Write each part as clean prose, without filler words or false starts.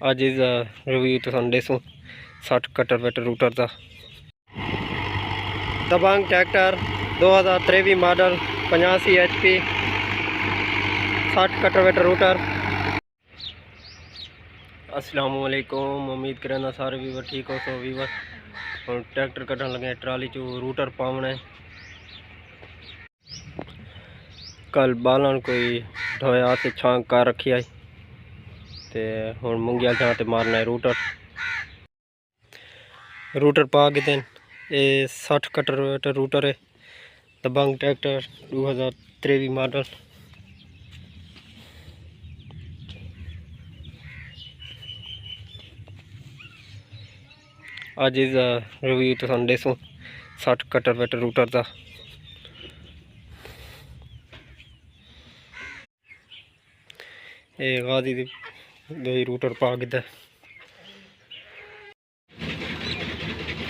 अज इस रिव्यू तो देसूँ 60 cutter rotor का Dabang tractor 2023 model 85 HP 60 cutter rotor. अस्सलाम वालेकुम, उम्मीद करना सारे वीवर ठीक हो। सो वीवर और ट्रैक्टर कटन लगे ट्राली चो रूटर पावना है। कल बालन कोई ढोया से छांग कर रखी आई ते हुण मुंगिया जहाँ ते मारना है रूटर पा के दिन ये 60 कटर रूटर है दबंग ट्रैक्टर 2023 मॉडल। अज इस रिव्यू तो देसूँ 60 कटर रूटर का ये गादी दे रूटर पा के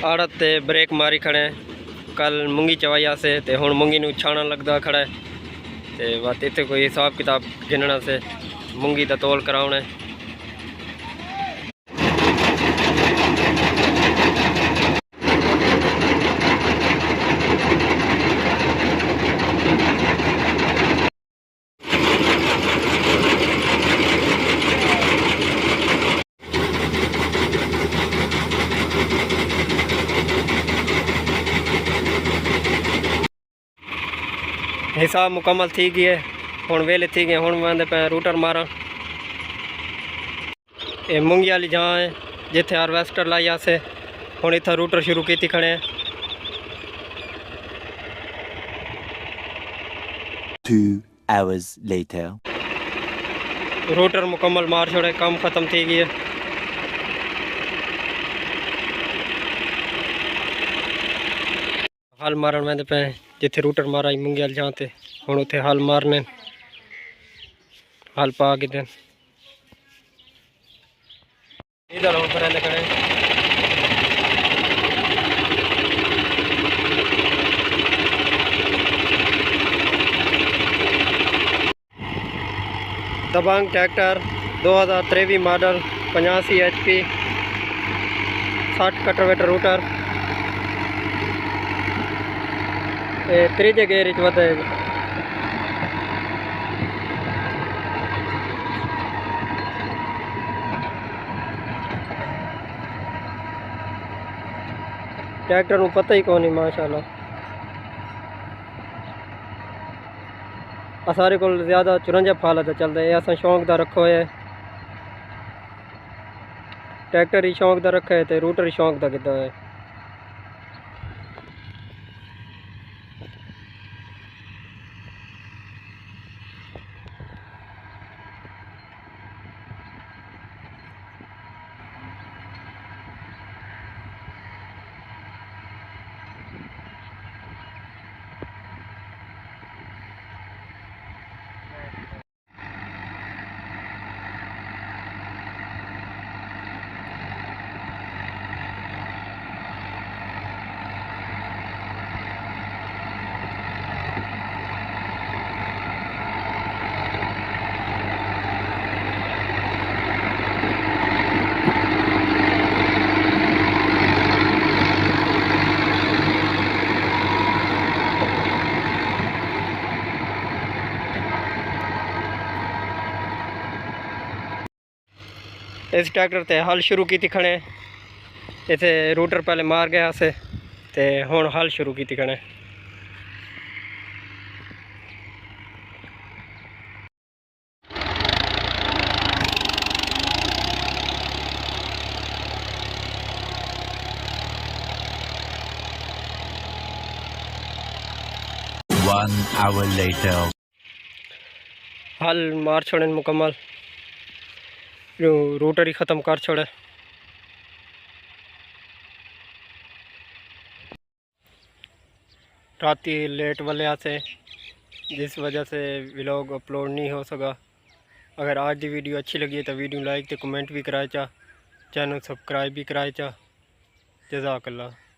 आड़त ते ब्रेक मारी खड़े। कल मुंगी चवाइया से ते हुण मुंगी नू छाणन लगदा खड़ा है ते बात इत्थे कोई हिसाब किताब गिनना से मुंगी दा तोल कराउणा है। हिसाब मुकम्मल थी गई है, हुण वेले थी गए। हुण मैं पे रूटर मारा ये मुंगी वाली जहाँ है जिथे हारवेस्टर लाई आसे हुण इत्थे रूटर शुरू की खड़े हैं। 2 hours later रूटर मुकम्मल मार छोड़े, काम खत्म थी गई है। हल मारन वेंदे पे जिथे रूटर मारा मुंगी वाली जहाँ ते हुण उत्थे हल मारने हल पा के दिन इधर हुण पर खड़े। Dabang tractor 2023 model 85 HP 60 cutter rotor त्रीजे गेर वधे। ट्रैक्टर को पता ही कौन माशाल्लाह। सारे को ज़्यादा 54 फाल चलता है, असा शौक का रखो है। ट्रैक्टर ही शौक का रखा है तो रूटर ही शौक का किया है। इस ट्रैक्टर ते हल शुरू की खड़े। इतने रूटर पहले मार गया से ते हुण हल शुरू की खड़े। One hour later हल मार छोड़े मुकम्मल, रूटर ही ख़त्म कर छोड़े। राती लेट वाले आते जिस वजह से व्लॉग अपलोड नहीं हो सका। अगर आज की वीडियो अच्छी लगी तो वीडियो लाइक तो कमेंट भी कराए चा, चैनल सब्सक्राइब भी कराए चा। जज़ाकल्लाह।